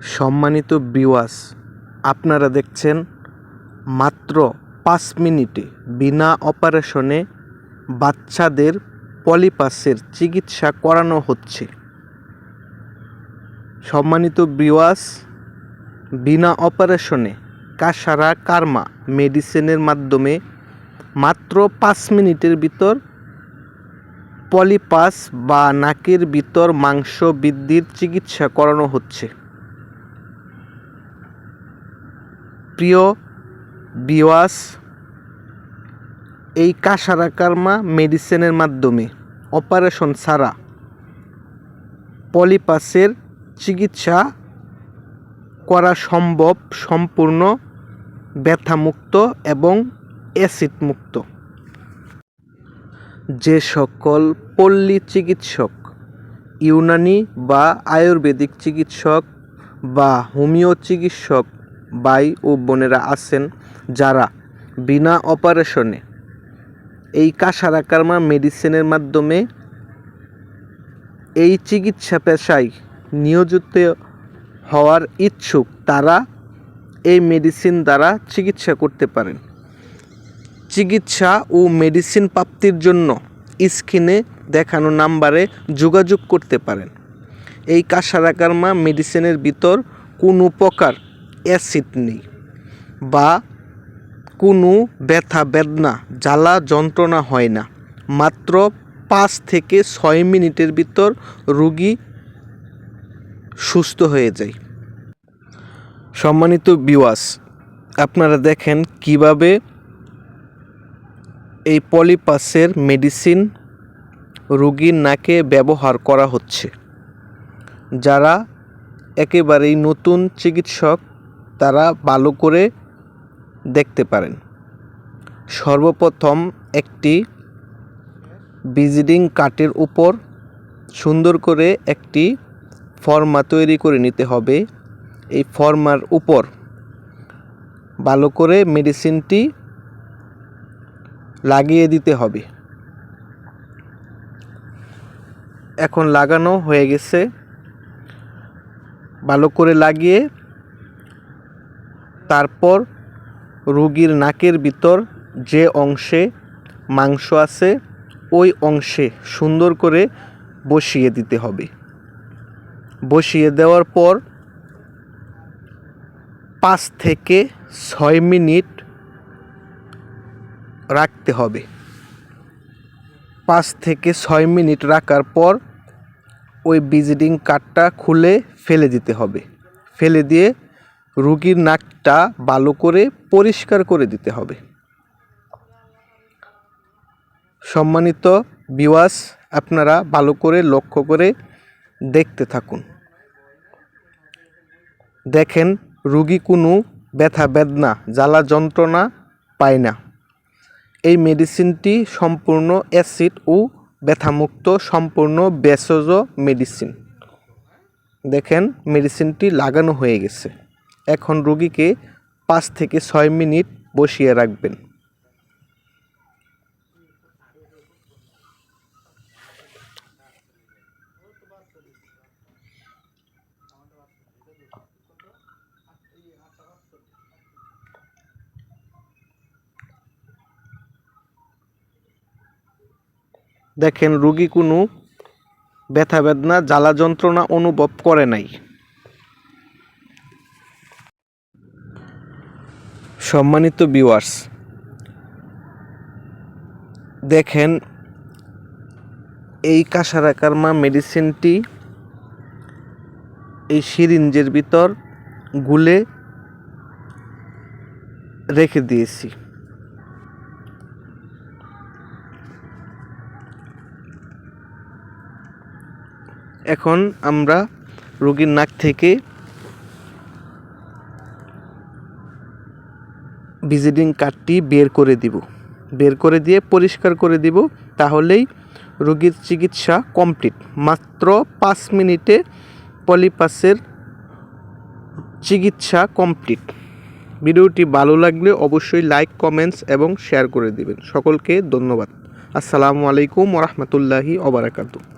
সম্মানিত ভিউয়ার্স, আপনারা দেখছেন মাত্র 5 মিনিটে বিনা অপারেশনে বাচ্চাদের পলিপাসের চিকিৎসা করানো হচ্ছে। সম্মানিত ভিউয়ার্স, বিনা অপারেশনে কাসারা কার্মা মেডিসিনের মাধ্যমে মাত্র 5 মিনিটের ভিতর পলিপাস বা নাকের ভিতর মাংস বৃদ্ধির চিকিৎসা করানো হচ্ছে। প্রিয় ভিউয়ার্স, এই কাসারা কার্মা মেডিসিনের মাধ্যমে অপারেশন ছাড়া পলিপাসের চিকিৎসা করা সম্ভব, সম্পূর্ণ ব্যথামুক্ত এবং অ্যাসিড মুক্ত। যে সকল পল্লী চিকিৎসক, ইউনানি বা আয়ুর্বেদিক চিকিৎসক বা হোমিও চিকিৎসক ভাই ও বোনেরা আছেন, যারা বিনা অপারেশনে এই কাসারা কার্মা মেডিসিনের মাধ্যমে এই চিকিৎসা পেশায় নিয়োজিত হওয়ার ইচ্ছুক, তারা এই মেডিসিন দ্বারা চিকিৎসা করতে পারেন। চিকিৎসা ও মেডিসিন প্রাপ্তির জন্য স্ক্রিনে দেখানো নাম্বারে যোগাযোগ করতে পারেন। এই কাসারা কার্মা মেডিসিনের ভিতর কোনো প্রকার অ্যাসিড নেই বা কোনো ব্যথা বেদনা জ্বালা যন্ত্রণা হয় না। মাত্র 5 থেকে 6 মিনিটের ভিতর রোগী সুস্থ হয়ে যায়। সম্মানিত ভিউয়ার্স, আপনারা দেখেন কিভাবে এই পলিপাসের মেডিসিন রোগীর নাকে ব্যবহার করা হচ্ছে। যারা একেবারেই নতুন চিকিৎসক, তারা ভালো করে দেখতে পারেন। সর্বপ্রথম একটি ভিজিটিং কার্ডের উপর সুন্দর করে একটি ফর্মা তৈরি করে নিতে হবে। এই ফর্মার উপর ভালো করে মেডিসিনটি লাগিয়ে দিতে হবে। এখন লাগানো হয়ে গেছে। ভালো করে লাগিয়ে তারপর রোগীর নাকের ভিতর যে অংশে মাংস আছে ওই অংশে সুন্দর করে বসিয়ে দিতে হবে। বসিয়ে দেওয়ার পর 5 থেকে 6 মিনিট রাখতে হবে। 5 থেকে 6 মিনিট রাখার পর ওই ভিজিটিং কার্ডটা খুলে ফেলে দিতে হবে। ফেলে দিয়ে রোগীর নাকটা ভালো করে পরিষ্কার করে দিতে হবে। সম্মানিত ভিউয়ার্স, আপনারা ভালো করে লক্ষ্য করে দেখতে থাকুন। দেখেন রোগী কোনো ব্যথা বেদনা জ্বালা যন্ত্রণা পায় না। এই মেডিসিনটি সম্পূর্ণ অ্যাসিড ও ব্যথামুক্ত, সম্পূর্ণ ভেষজ মেডিসিন। দেখেন মেডিসিনটি লাগানো হয়ে গেছে। এখন রোগীকে 5 থেকে 6 মিনিট বসিয়ে রাখবেন। দেখেন রোগী কোনো ব্যথা বেদনা জ্বালা যন্ত্রণা অনুভব করে নাই। সম্মানিত ভিউয়ার্স, দেখেন এই কাসারা কার্মা মেডিসিনটি এই সিরিঞ্জের ভিতর গুলে রেখে দিয়েছি। এখন আমরা রোগীর নাক থেকে ভিজিটিং কার্ডটি বের করে দিয়ে পরিষ্কার করে দিব। তাহলেই রোগীর চিকিৎসা কমপ্লিট। মাত্র 5 মিনিটে পলিপাসের চিকিৎসা কমপ্লিট। ভিডিওটি ভালো লাগলে অবশ্যই লাইক, কমেন্টস এবং শেয়ার করে দিবেন। সকলকে ধন্যবাদ। আসসালামু আলাইকুম ওয়া রাহমাতুল্লাহি ওয়া বারাকাতুহু।